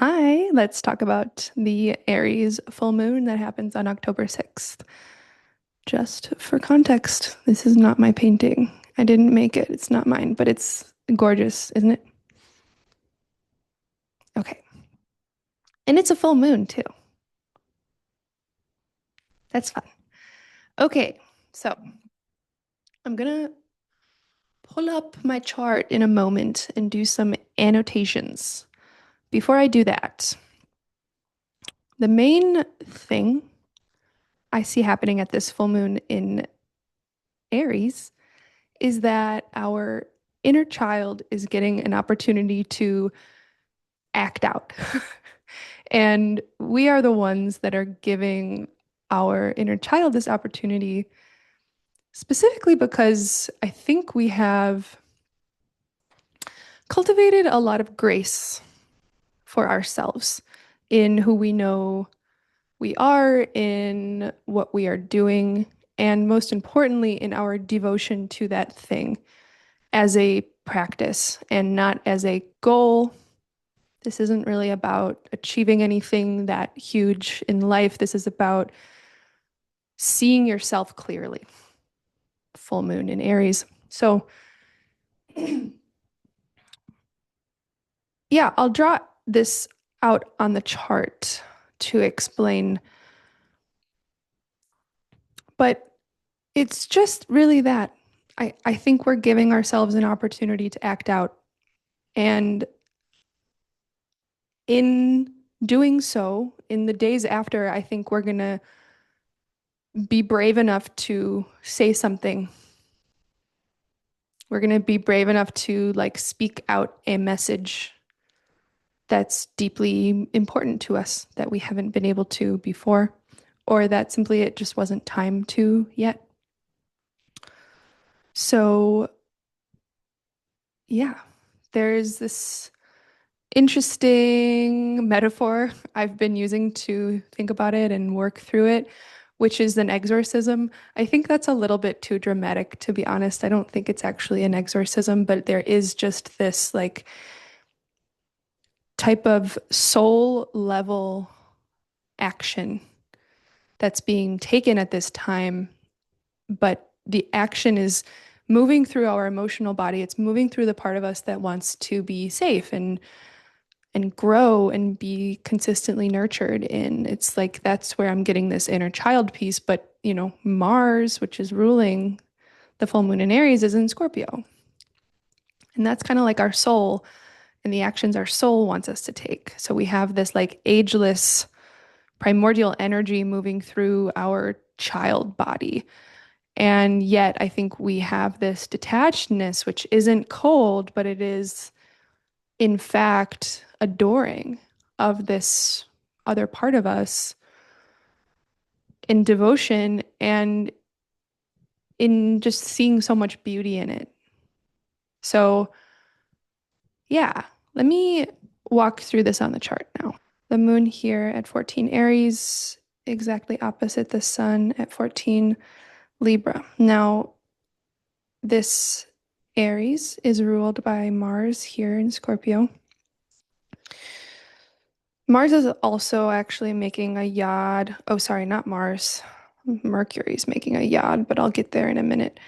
Hi, let's talk about the Aries full moon that happens on October 6th. Just for context, this is not my painting. I didn't make it. It's not mine, but it's gorgeous, isn't it? Okay. And it's a full moon too. That's fun. Okay, so I'm gonna pull up my chart in a moment and do some annotations. Before I do that, the main thing I see happening at this full moon in Aries is that our inner child is getting an opportunity to act out. And we are the ones that are giving our inner child this opportunity, specifically because I think we have cultivated a lot of grace for ourselves in who we know we are, in what we are doing, and most importantly, in our devotion to that thing as a practice and not as a goal. This isn't really about achieving anything that huge in life. This is about seeing yourself clearly. Full moon in Aries. So, yeah, I'll draw this out on the chart to explain, but it's just really that. I think we're giving ourselves an opportunity to act out. And in doing so, in the days after, I think we're going to be brave enough to say something. We're going to be brave enough to speak out a message that's deeply important to us that we haven't been able to before, or that simply it just wasn't time to yet. So, yeah, there's this interesting metaphor I've been using to think about it and work through it, which is an exorcism. I think that's a little bit too dramatic, to be honest. I don't think it's actually an exorcism, but there is just this type of soul level action that's being taken at this time, but the action is moving through our emotional body. It's moving through the part of us that wants to be safe and grow and be consistently nurtured in. It's like that's where I'm getting this inner child piece. But, Mars, which is ruling the full moon in Aries, is in Scorpio. And that's kind of like our soul and the actions our soul wants us to take. So we have this ageless primordial energy moving through our child body. And yet I think we have this detachedness, which isn't cold, but it is in fact adoring of this other part of us in devotion and in just seeing so much beauty in it. So, yeah, let me walk through this on the chart now. The moon here at 14 Aries, exactly opposite the sun at 14 Libra. Now, this Aries is ruled by Mars here in Scorpio. Mars is also actually making a yod. Oh, sorry, not Mars. Mercury's making a yod, but I'll get there in a minute.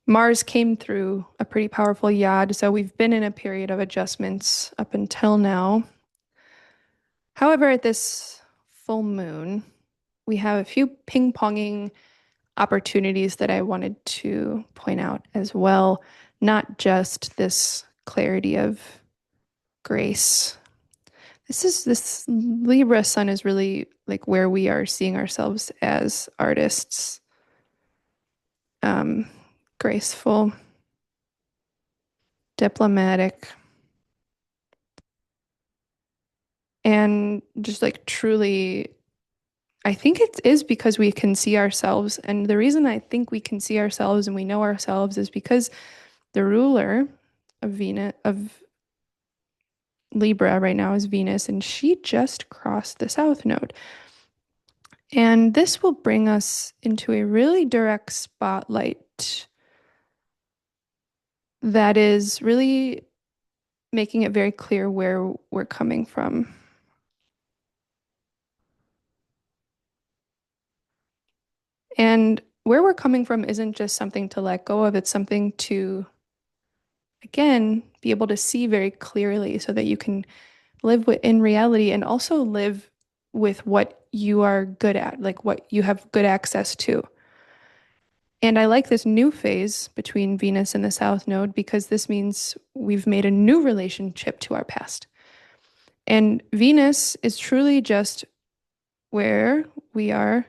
Mars came through a pretty powerful yod, so we've been in a period of adjustments up until now. However, at this full moon, we have a few ping-ponging opportunities that I wanted to point out as well, not just this clarity of grace. This Libra sun is really like where we are seeing ourselves as artists, um, graceful, diplomatic, and just truly, I think it is because we can see ourselves. And the reason I think we can see ourselves and we know ourselves is because the ruler of Venus, of Libra right now is Venus, and she just crossed the South Node. And this will bring us into a really direct spotlight that is really making it very clear where we're coming from. And where we're coming from isn't just something to let go of, it's something to, again, be able to see very clearly so that you can live in reality and also live with what you are good at, like what you have good access to. And I like this new phase between Venus and the South Node because this means we've made a new relationship to our past. And Venus is truly just where we are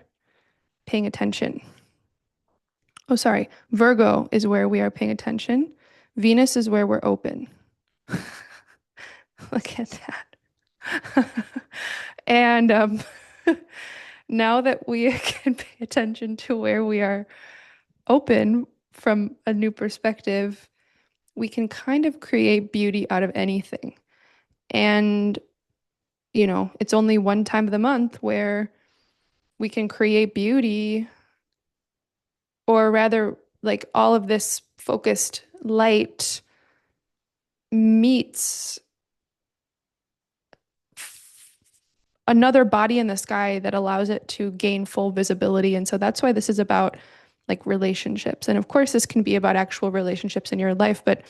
paying attention. Oh, sorry. Virgo is where we are paying attention. Venus is where we're open. Look at that. And now that we can pay attention to where we are open from a new perspective, we can kind of create beauty out of anything. And, it's only one time of the month where we can create beauty, or rather, like all of this focused light meets another body in the sky that allows it to gain full visibility. And so that's why this is about like relationships. And of course, this can be about actual relationships in your life, but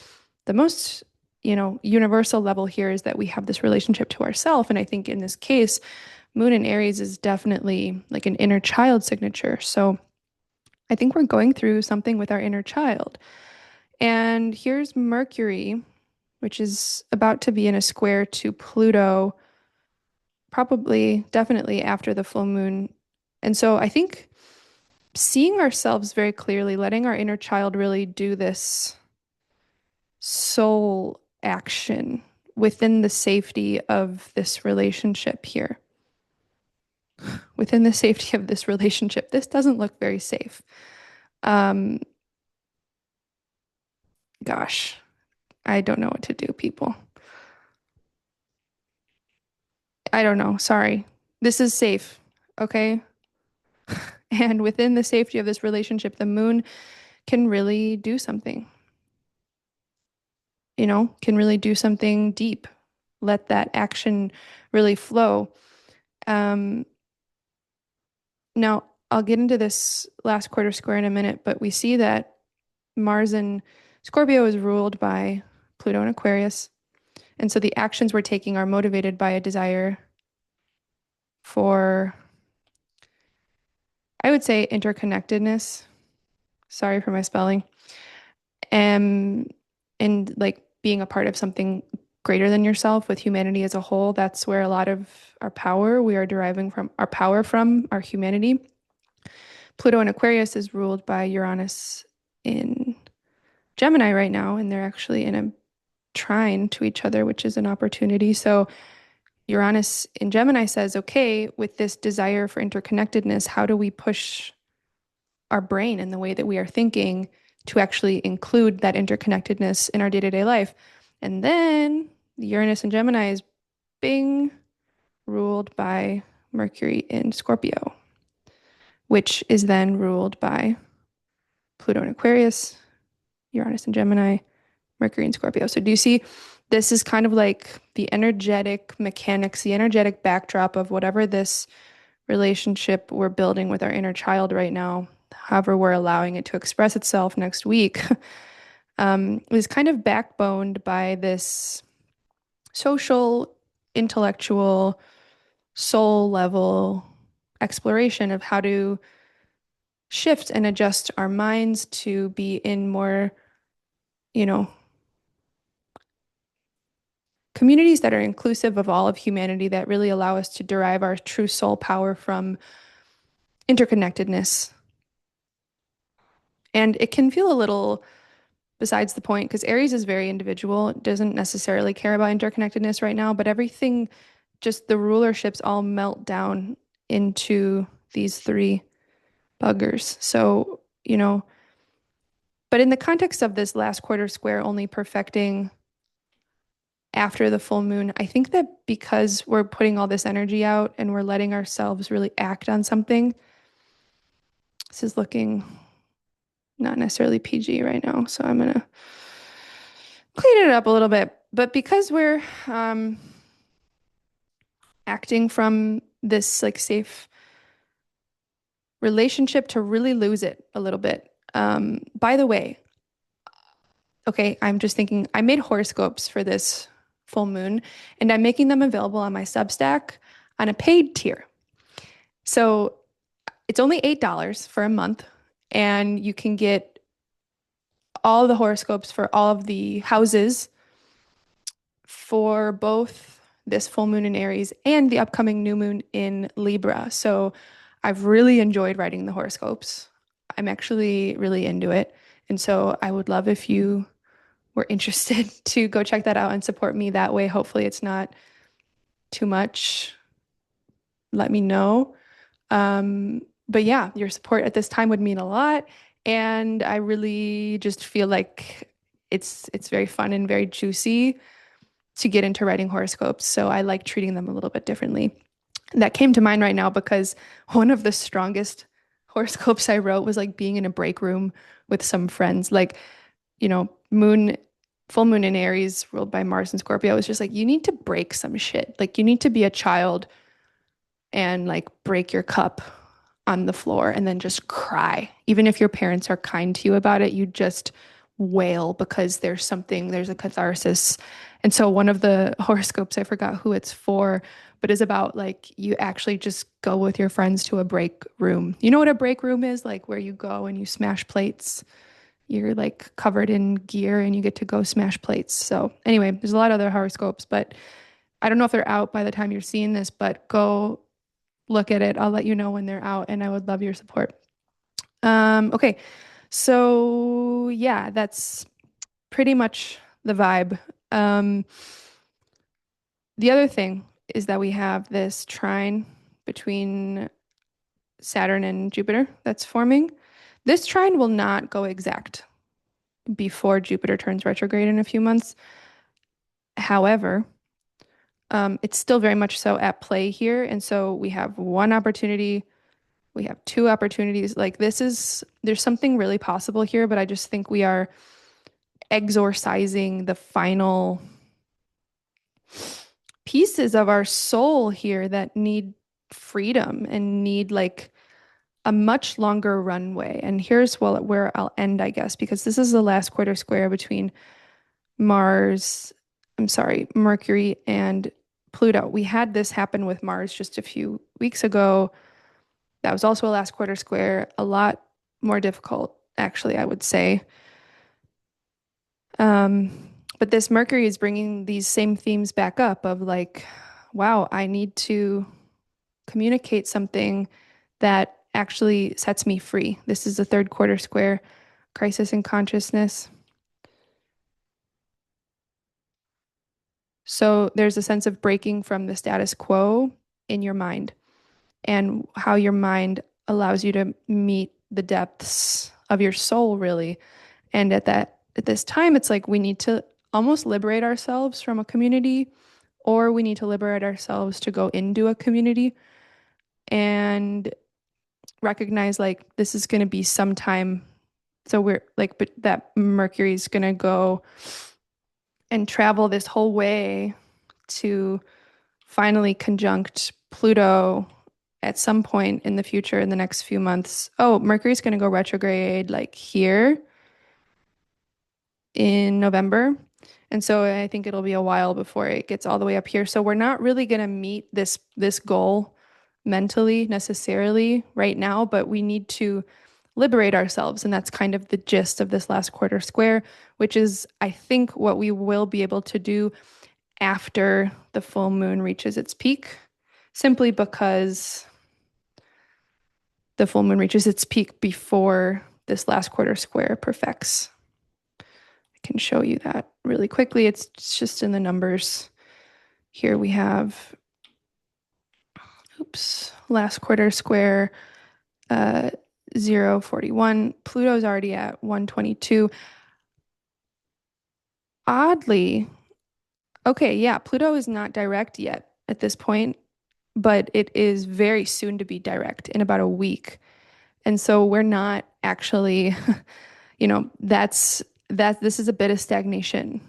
the most, universal level here is that we have this relationship to ourselves. And I think in this case, Moon in Aries is definitely like an inner child signature. So I think we're going through something with our inner child. And here's Mercury, which is about to be in a square to Pluto, probably, definitely after the full moon. And so I think seeing ourselves very clearly, letting our inner child really do this soul action within the safety of this relationship here. Within the safety of this relationship, this doesn't look very safe. Um, Gosh, I don't know what to do, people. I don't know. Sorry. This is safe. Okay. And within the safety of this relationship, the moon can really do something, can really do something deep. Let that action really flow. Um, Now, I'll get into this last quarter square in a minute, but we see that Mars in Scorpio is ruled by Pluto and Aquarius. And so the actions we're taking are motivated by a desire for, I would say, interconnectedness. Sorry for my spelling. Um, and like being a part of something greater than yourself with humanity as a whole. That's where a lot of our power, we are deriving from our power from our humanity. Pluto in Aquarius is ruled by Uranus in Gemini right now, and they're actually in a trine to each other, which is an opportunity. So Uranus in Gemini says, okay, with this desire for interconnectedness, how do we push our brain and the way that we are thinking to actually include that interconnectedness in our day-to-day life? And then Uranus and Gemini is bing ruled by Mercury in Scorpio, which is then ruled by Pluto in Aquarius, Uranus and Gemini, Mercury in Scorpio. So do you see this is kind of like the energetic mechanics, the energetic backdrop of whatever this relationship we're building with our inner child right now, however we're allowing it to express itself next week, is kind of backboned by this social, intellectual, soul level exploration of how to shift and adjust our minds to be in more, you know, communities that are inclusive of all of humanity that really allow us to derive our true soul power from interconnectedness. And it can feel a little besides the point because Aries is very individual, it doesn't necessarily care about interconnectedness right now, but everything, just the rulerships all melt down into these three buggers. So, but in the context of this last quarter square only perfecting after the full moon, I think that because we're putting all this energy out and we're letting ourselves really act on something, this is looking not necessarily PG right now. So I'm going to clean it up a little bit. But because we're acting from this like safe relationship to really lose it a little bit. By the way, okay, I'm just thinking, I made horoscopes for this full moon, and I'm making them available on my Substack on a paid tier. So it's only $8 for a month, and you can get all the horoscopes for all of the houses for both this full moon in Aries and the upcoming new moon in Libra. So I've really enjoyed writing the horoscopes. I'm actually really into it. And so I would love if you were interested to go check that out and support me that way. Hopefully, it's not too much. Let me know. But yeah, your support at this time would mean a lot. And I really just feel like it's very fun and very juicy to get into writing horoscopes. So I like treating them a little bit differently. That came to mind right now because one of the strongest horoscopes I wrote was like being in a break room with some friends. Like, moon, full moon in Aries, ruled by Mars and Scorpio, was just like, you need to break some shit. Like, you need to be a child and like break your cup on the floor and then just cry. Even if your parents are kind to you about it, you just wail because there's a catharsis. And so one of the horoscopes, I forgot who it's for, but is about like you actually just go with your friends to a break room. You know what a break room is? Like where you go and you smash plates. You're like covered in gear and you get to go smash plates. So anyway, there's a lot of other horoscopes, but I don't know if they're out by the time you're seeing this, but go look at it. I'll let you know when they're out, and I would love your support. Okay, so yeah, that's pretty much the vibe. Um, the other thing is that we have this trine between Saturn and Jupiter that's forming. This trine will not go exact before Jupiter turns retrograde in a few months. However, it's still very much so at play here. And so we have one opportunity, we have two opportunities. Like there's something really possible here, but I just think we are exorcising the final pieces of our soul here that need freedom and need like a much longer runway. And here's where I'll end, I guess, because this is the last quarter square between Mars, I'm sorry, Mercury and Pluto. We had this happen with Mars just a few weeks ago. That was also a last quarter square, a lot more difficult, actually, I would say. But this Mercury is bringing these same themes back up of like, wow, I need to communicate something that actually sets me free. This is the third quarter square, crisis in consciousness. So there's a sense of breaking from the status quo in your mind and how your mind allows you to meet the depths of your soul, really. And at this time, it's like we need to almost liberate ourselves from a community, or we need to liberate ourselves to go into a community and recognize like this is going to be some time. So we're like, but that Mercury is going to go and travel this whole way to finally conjunct Pluto at some point in the future in the next few months. Oh, Mercury's going to go retrograde like here in November. And so I think it'll be a while before it gets all the way up here. So we're not really going to meet this goal mentally necessarily right now, but we need to liberate ourselves. And that's kind of the gist of this last quarter square, which is, I think, what we will be able to do after the full moon reaches its peak, simply because the full moon reaches its peak before this last quarter square perfects. I can show you that really quickly. It's just in the numbers. Here we have, last quarter square, 041. Pluto's already at 122. Oddly, okay, yeah, Pluto is not direct yet at this point, but it is very soon to be direct in about a week. And so we're not actually, this is a bit of stagnation.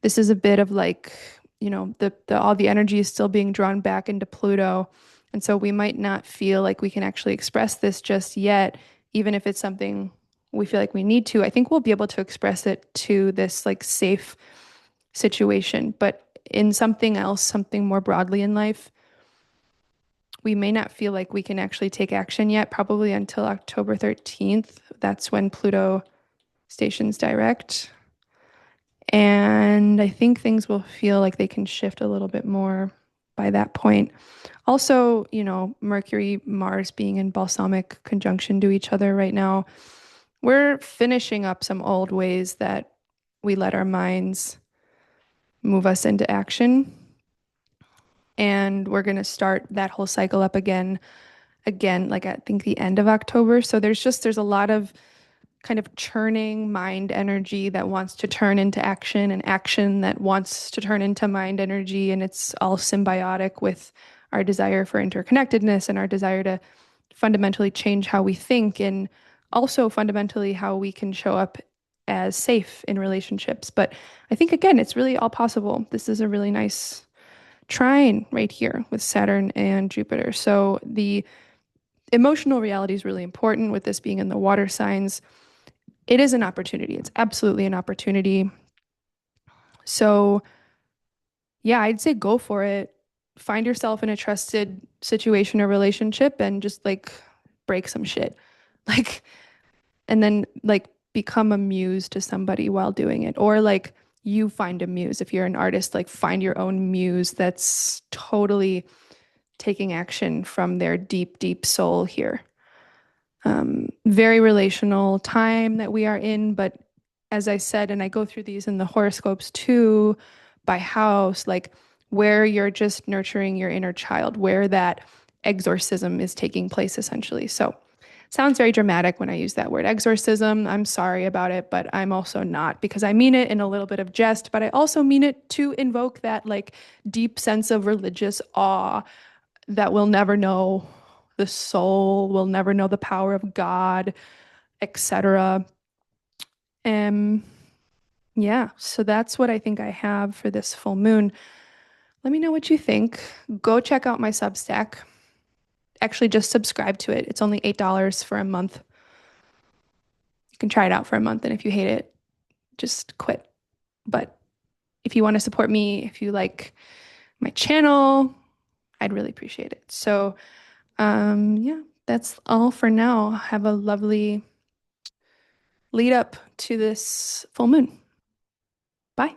This is a bit of like, the all the energy is still being drawn back into Pluto. And so we might not feel like we can actually express this just yet, even if it's something we feel like we need to. I think we'll be able to express it to this like safe situation. But in something else, something more broadly in life, we may not feel like we can actually take action yet, probably until October 13th. That's when Pluto stations direct. And I think things will feel like they can shift a little bit more by that point. Also, Mercury, Mars being in balsamic conjunction to each other right now, we're finishing up some old ways that we let our minds move us into action. And we're going to start that whole cycle up again, like I think the end of October. So there's a lot of kind of churning mind energy that wants to turn into action and action that wants to turn into mind energy. And it's all symbiotic with our desire for interconnectedness and our desire to fundamentally change how we think and also fundamentally how we can show up as safe in relationships. But I think, again, it's really all possible. This is a really nice trine right here with Saturn and Jupiter. So the emotional reality is really important with this being in the water signs. It is an opportunity. It's absolutely an opportunity. So, yeah, I'd say go for it. Find yourself in a trusted situation or relationship and just like break some shit. Like, and then like become a muse to somebody while doing it. Or like you find a muse. If you're an artist, like find your own muse that's totally taking action from their deep, deep soul here. Very relational time that we are in, but as I said, and I go through these in the horoscopes too, by house, like where you're just nurturing your inner child, where that exorcism is taking place essentially. So, sounds very dramatic when I use that word exorcism. I'm sorry about it, but I'm also not because I mean it in a little bit of jest, but I also mean it to invoke that like deep sense of religious awe that we'll never know the soul, we'll never know the power of God, etc. Um, yeah, so that's what I think I have for this full moon. Let me know what you think. Go check out my Substack. Actually, just subscribe to it. It's only $8 for a month. You can try it out for a month, and if you hate it, just quit. But if you want to support me, if you like my channel, I'd really appreciate it. So, yeah, that's all for now. Have a lovely lead up to this full moon. Bye.